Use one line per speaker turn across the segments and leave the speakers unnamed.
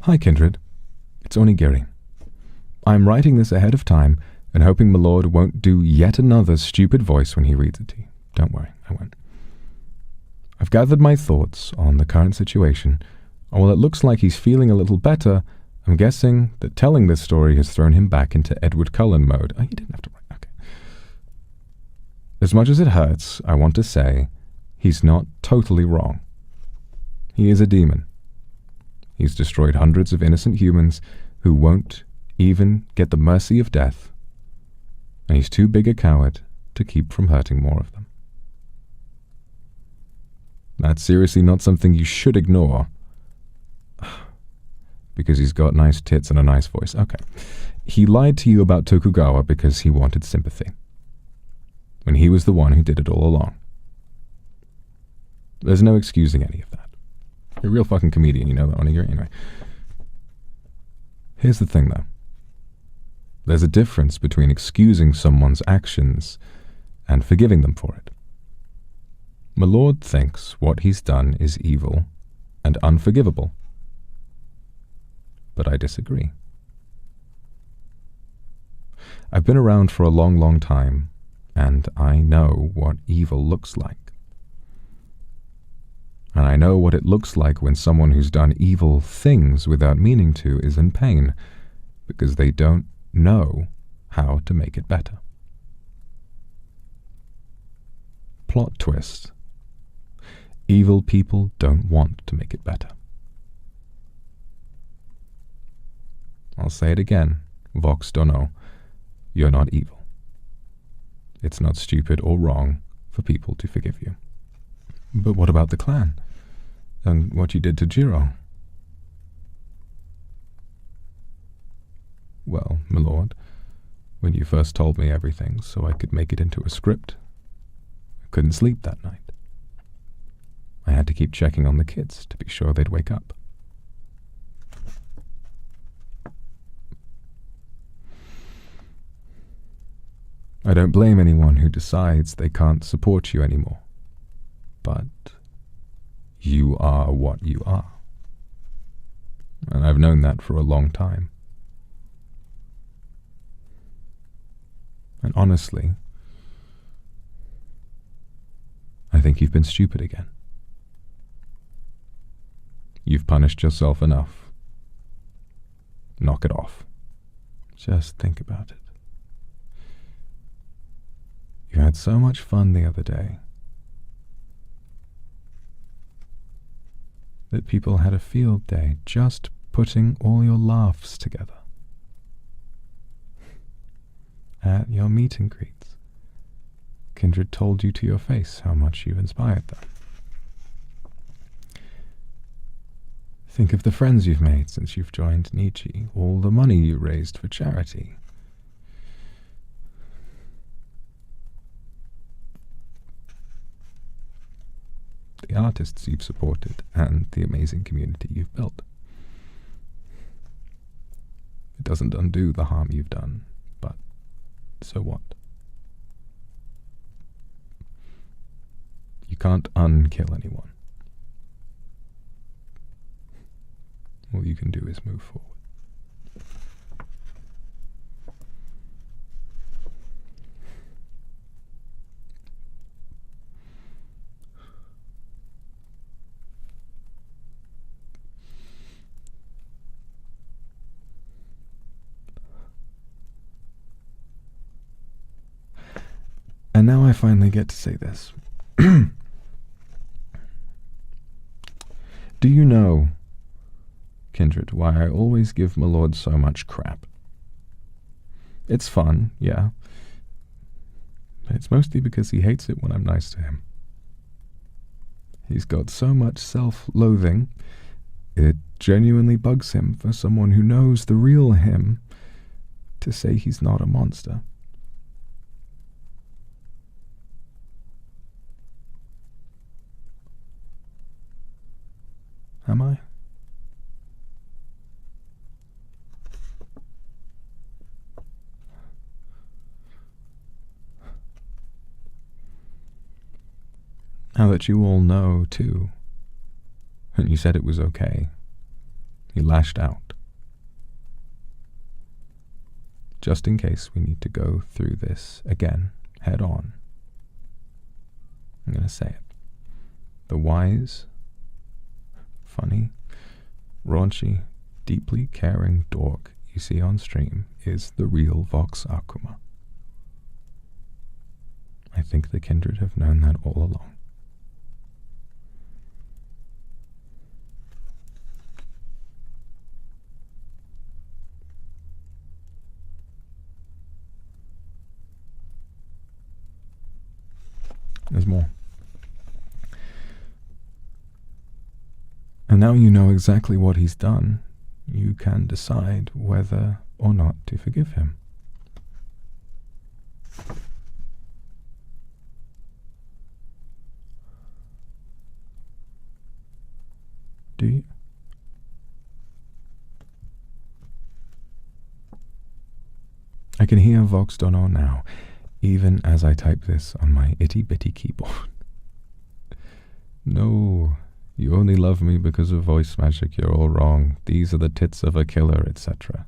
Hi, Kindred. It's Oni Giri. I'm writing this ahead of time and hoping my lord won't do yet another stupid voice when he reads it to you. Don't worry, I won't. I've gathered my thoughts on the current situation, and while it looks like he's feeling a little better, I'm guessing that telling this story has thrown him back into Edward Cullen mode. Oh, you didn't have to write. Okay. As much as it hurts, I want to say he's not totally wrong. He is a demon. He's destroyed hundreds of innocent humans who won't even get the mercy of death, and he's too big a coward to keep from hurting more of them. That's seriously not something you should ignore, because he's got nice tits and a nice voice. Okay. He lied to you about Tokugawa because he wanted sympathy, when he was the one who did it all along. There's no excusing any of that. You're a real fucking comedian, you know that, Oni Giri? Anyway. Here's the thing, though. There's a difference between excusing someone's actions and forgiving them for it. My lord thinks what he's done is evil and unforgivable. But I disagree. I've been around for a long, long time, and I know what evil looks like. And I know what it looks like when someone who's done evil things without meaning to is in pain, because they don't know how to make it better. Plot twist. Evil people don't want to make it better. I'll say it again, Vox Dono. You're not evil. It's not stupid or wrong for people to forgive you. But what about the clan? And what you did to Jiro? Well, my lord, when you first told me everything so I could make it into a script, I couldn't sleep that night. I had to keep checking on the kids to be sure they'd wake up. I don't blame anyone who decides they can't support you anymore. But you are what you are. And I've known that for a long time. And honestly, I think you've been stupid again. You've punished yourself enough. Knock it off. Just think about it. You had so much fun the other day that people had a field day just putting all your laughs together. At your meet and greets, Kindred told you to your face how much you've inspired them. Think of the friends you've made since you've joined Nietzsche, all the money you raised for charity. The artists you've supported, and the amazing community you've built. It doesn't undo the harm you've done, but so what? You can't unkill anyone. All you can do is move forward. And now I finally get to say this. Do you know, Kindred, why I always give my lord so much crap? It's fun, yeah. But it's mostly because he hates it when I'm nice to him. He's got so much self-loathing, it genuinely bugs him for someone who knows the real him to say he's not a monster. Am I? Now that you all know, too, and you said it was okay, He lashed out. Just in case we need to go through this again, head on, I'm going to say it. The wise, funny, raunchy, deeply caring dork you see on stream is the real Vox Akuma. I think the kindred have known that all along. There's more. And now you know exactly what he's done. You can decide whether or not to forgive him. Do you? I can hear Vox now, even as I type this on my itty-bitty keyboard. No, you only love me because of voice magic, you're all wrong. These are the tits of a killer, etc.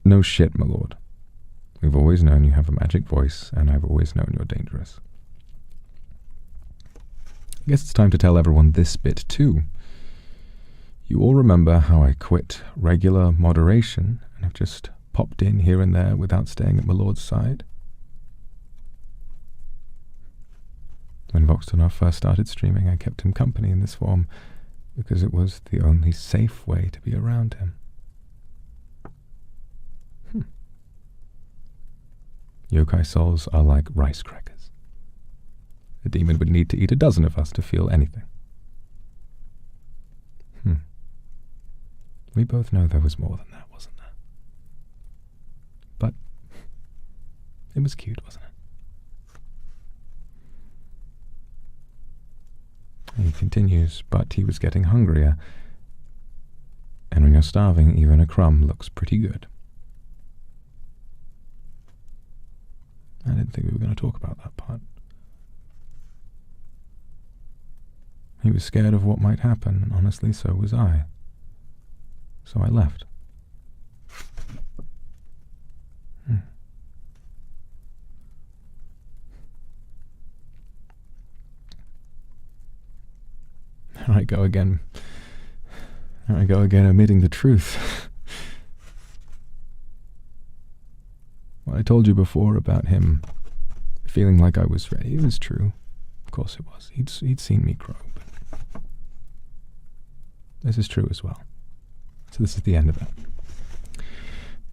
No shit, my lord. We've always known you have a magic voice, and I've always known you're dangerous. I guess it's time to tell everyone this bit too. You all remember how I quit regular moderation and have just popped in here and there without staying at my lord's side? When Vox first started streaming, I kept him company in this form because it was the only safe way to be around him. Yokai souls are like rice crackers. A demon would need to eat a dozen of us to feel anything. We both know there was more than that, wasn't there? But it was cute, wasn't it? He continues, but he was getting hungrier. And when you're starving, even a crumb looks pretty good. I didn't think we were going to talk about that part. He was scared of what might happen, and honestly, so was I. So I left. There I go again. There I go again, omitting the truth. What I told you before about him feeling like I was ready, it was true. Of course it was. He'd seen me grow, but this is true as well. So this is the end of it.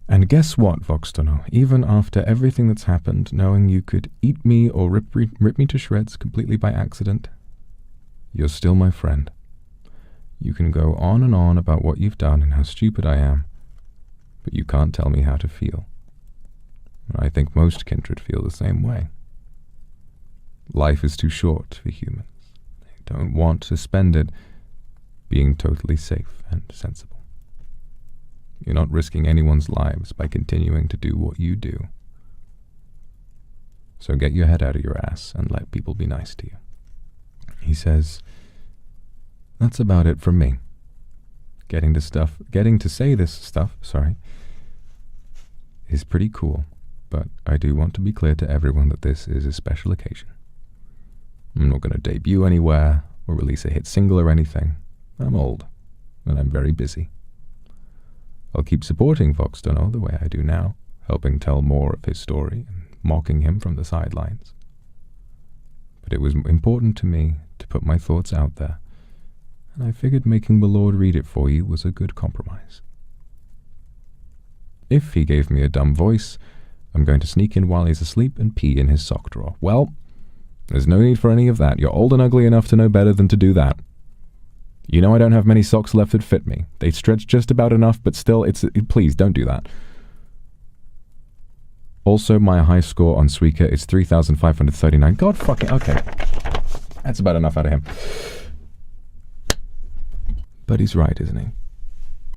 And guess what, Voxtono? Even after everything that's happened, knowing you could eat me or rip me to shreds completely by accident, you're still my friend. You can go on and on about what you've done and how stupid I am, but you can't tell me how to feel. And I think most kindred feel the same way. Life is too short for humans. They don't want to spend it being totally safe and sensible. You're not risking anyone's lives by continuing to do what you do. So get your head out of your ass and let people be nice to you. He says, that's about it from me. Getting to say this stuff, is pretty cool, but I do want to be clear to everyone that this is a special occasion. I'm not going to debut anywhere or release a hit single or anything. I'm old, and I'm very busy. I'll keep supporting Vox the way I do now, helping tell more of his story and mocking him from the sidelines. But it was important to me to put my thoughts out there, and I figured making the Lord read it for you was a good compromise. If he gave me a dumb voice, I'm going to sneak in while he's asleep and pee in his sock drawer. Well, there's no need for any of that. You're old and ugly enough to know better than to do that. You know I don't have many socks left that fit me. They stretch just about enough, but still, please, don't do that. Also, my high score on Suika is 3,539. God fucking... Okay. That's about enough out of him. But he's right, isn't he?